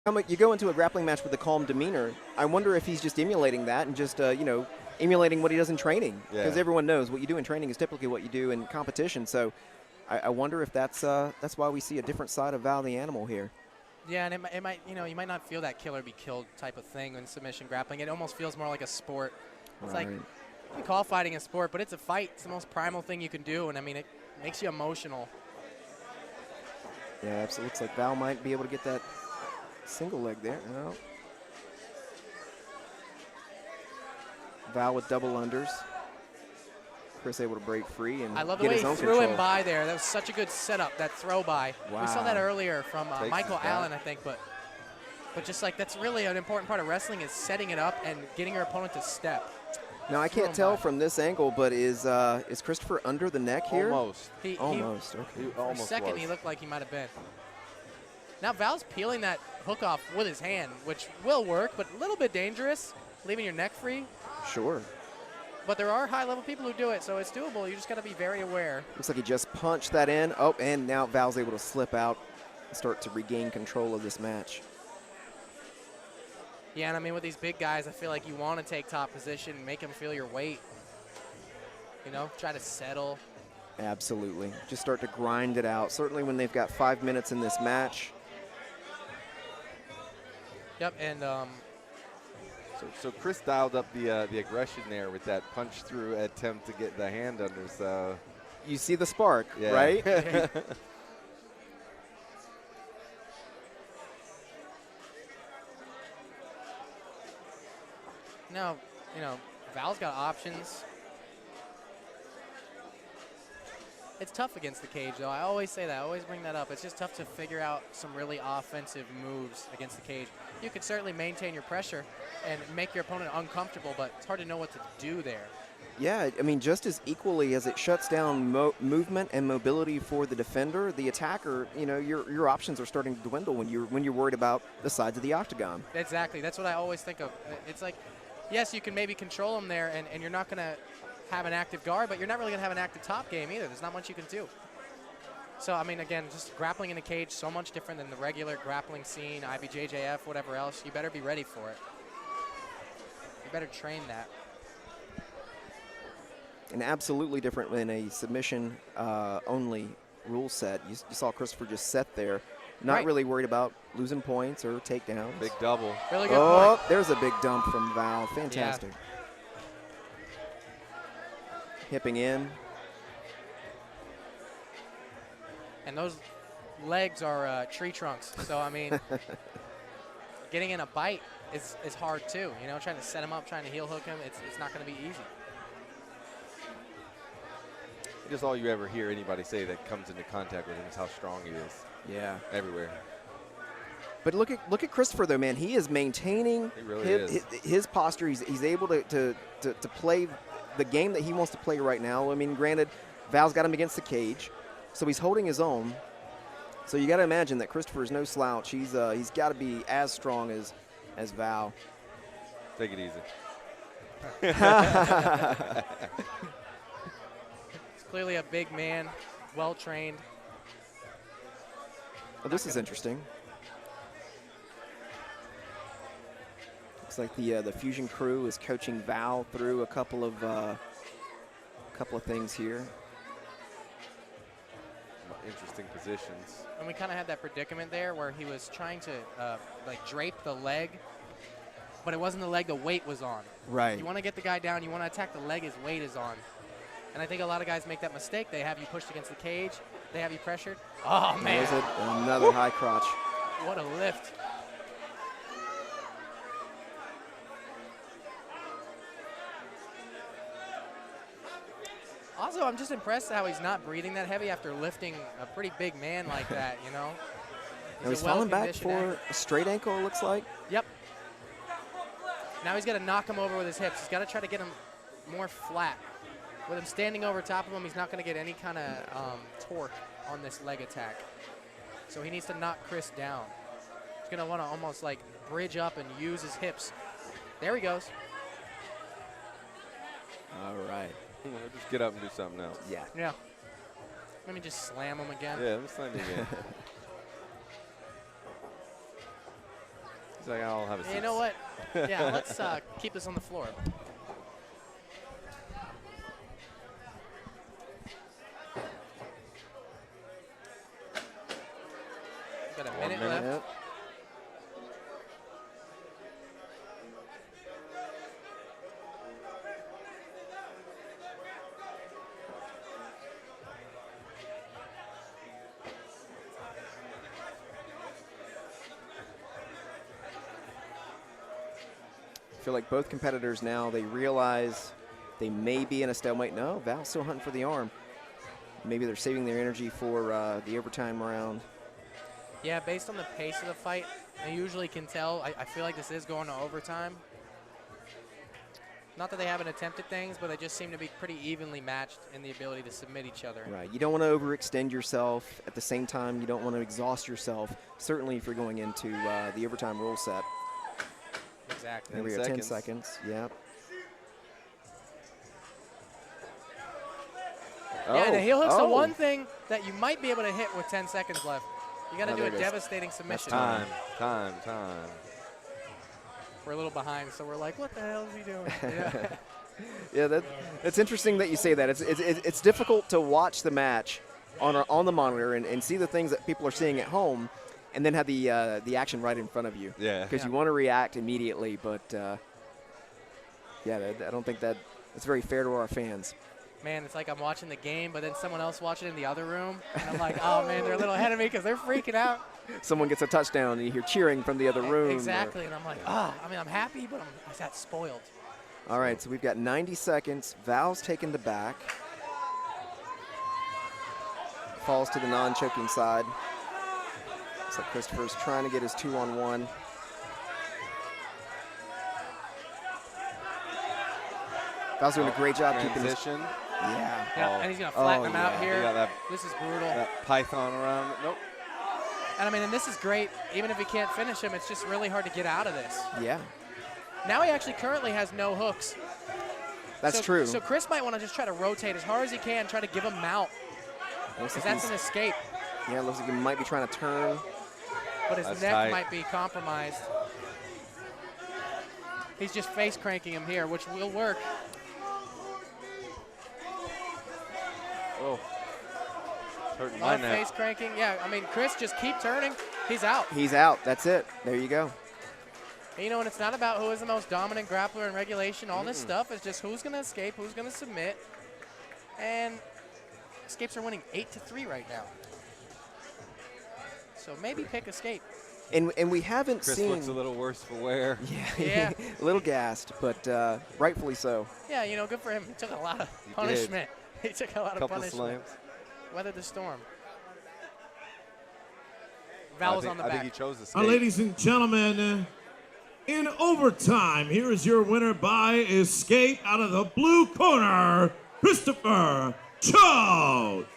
You go into a grappling match with a calm demeanor. I wonder if he's just emulating that and just, emulating what he does in training. Because Yeah. everyone knows what you do in training is typically what you do in competition. So I wonder if that's why we see a different side of Val the Animal here. Yeah, and it might, you might not feel that kill or be killed type of thing in submission grappling. It almost feels more like a sport. It's like, we call fighting a sport, but it's a fight. It's the most primal thing you can do, and I mean, it makes you emotional. Yeah, it looks like Val might be able to get that single leg there. No. Val with double unders. Chris able to break free and I love the get way his he own threw control. him by there. That was such a good setup, that throw by. Wow. We saw that earlier from Takes Michael his back. Allen, I think, but just like that's really an important part of wrestling is setting it up and getting your opponent to step. Now I can't tell from this angle, but is Christopher under the neck here? Almost. Almost. Okay. He For a almost second, was. he looked like he might have been. Now Val's peeling that hook off with his hand, which will work, but a little bit dangerous, leaving your neck free. Sure. But there are high-level people who do it, so it's doable. You just got to be very aware. Looks like he just punched that in. Oh, and now Val's able to slip out and start to regain control of this match. Yeah, and I mean, with these big guys, I feel like you want to take top position, make them feel your weight. Try to settle. Absolutely. Just start to grind it out. Certainly when they've got 5 minutes in this match. Yep, and So Chris dialed up the aggression there with that punch through attempt to get the hand under. So You see the spark, yeah. right? now, Val's got options. It's tough against the cage, though. I always say that. I always bring that up. It's just tough to figure out some really offensive moves against the cage. You can certainly maintain your pressure and make your opponent uncomfortable, but it's hard to know what to do there. Yeah, I mean, just as equally as it shuts down movement and mobility for the defender, the attacker, your options are starting to dwindle when you're worried about the sides of the octagon. Exactly. That's what I always think of. It's like, yes, you can maybe control them there, and you're not going to have an active guard, but you're not really going to have an active top game either. There's not much you can do. So, I mean, again, just grappling in a cage, so much different than the regular grappling scene, IBJJF, whatever else. You better be ready for it. You better train that. And absolutely different than a submission only rule set. You saw Christopher just set there, not really worried about losing points or takedowns. Big double. Really good point. There's a big dump from Val. Fantastic. Yeah. Hipping in. And those legs are tree trunks. So, I mean, getting in a bite is hard, too. Trying to set him up, trying to heel hook him, it's not going to be easy. Just all you ever hear anybody say that comes into contact with him is how strong he is. Yeah. Everywhere. But look at Christopher, though, man. He is maintaining his posture. He's able to play the game that he wants to play right now. I mean, granted, Val's got him against the cage, so he's holding his own. So you got to imagine that Christopher is no slouch. He's got to be as strong as Val. Take it easy. He's clearly a big man, well-trained. Well, this is interesting. Looks like the Fusion crew is coaching Val through a couple of things here. Interesting positions. And we kind of had that predicament there where he was trying to drape the leg, but it wasn't the leg the weight was on. Right. You want to get the guy down. You want to attack the leg his weight is on. And I think a lot of guys make that mistake. They have you pushed against the cage. They have you pressured. Oh, man. There's another high crotch. What a lift. Also, I'm just impressed how he's not breathing that heavy after lifting a pretty big man like that, He's falling back for a straight ankle, it looks like. Yep. Now he's got to knock him over with his hips. He's got to try to get him more flat. With him standing over top of him, he's not going to get any kind of torque on this leg attack. So he needs to knock Chris down. He's going to want to almost like bridge up and use his hips. There he goes. All right. Just get up and do something else. Yeah. Yeah. Let me just slam him again. Yeah, let me slam you again. He's like, I'll have a seat. You know what? Yeah, let's keep this on the floor. Got a minute left. Yep. I feel like both competitors now, they realize they may be in a stalemate. No, Val's still hunting for the arm. Maybe they're saving their energy for the overtime round. Yeah, based on the pace of the fight, I usually can tell. I feel like this is going to overtime. Not that they haven't attempted things, but they just seem to be pretty evenly matched in the ability to submit each other. Right. You don't want to overextend yourself. At the same time, you don't want to exhaust yourself, certainly if you're going into the overtime rule set. Exactly. There we go, 10 seconds. Yep. Yeah, and the heel hook's the one thing that you might be able to hit with 10 seconds left. You got to do a devastating submission. Time. We're a little behind, so we're like, what the hell is he doing? Yeah. Yeah, that's interesting that you say that. It's difficult to watch the match on the monitor and see the things that people are seeing at home, and then have the action right in front of you. Yeah. Because you want to react immediately, but yeah, I don't think that's very fair to our fans. Man, it's like I'm watching the game, but then someone else watching in the other room, and I'm like, oh man, they're a little ahead of me because they're freaking out. Someone gets a touchdown and you hear cheering from the other room. Exactly, and I'm like, I mean, I'm happy, but I got spoiled. All right, so we've got 90 seconds. Val's taking the back. Falls to the non-choking side. Looks like Christopher's trying to get his 2-on-1. Val's doing a great job keeping his... Yeah. And he's going to flatten him out here. That, this is brutal. That python around. Nope. And, I mean, and this is great. Even if he can't finish him, it's just really hard to get out of this. Yeah. Now he actually currently has no hooks. That's true. So Chris might want to just try to rotate as hard as he can, try to give him mount. Because that's an escape. Yeah, it looks like he might be trying to turn. But his neck might be compromised. He's just face cranking him here, which will work. Oh. Hurting my neck. Face cranking. Yeah, I mean, Chris, just keep turning. He's out. He's out. That's it. There you go. And, you know, and it's not about who is the most dominant grappler in regulation. All this stuff is just who's going to escape, who's going to submit. And escapes are winning 8-3 right now. So maybe pick escape. And we haven't Chris seen... looks a little worse for wear. Yeah. A little gassed, but rightfully so. Yeah, you know, good for him. He took a lot of punishment. He took a lot of punishment. Slams. Weathered the storm. Val was on the back. I think he chose the skate. Ladies and gentlemen, in overtime, here is your winner by escape out of the blue corner, Christopher Choate.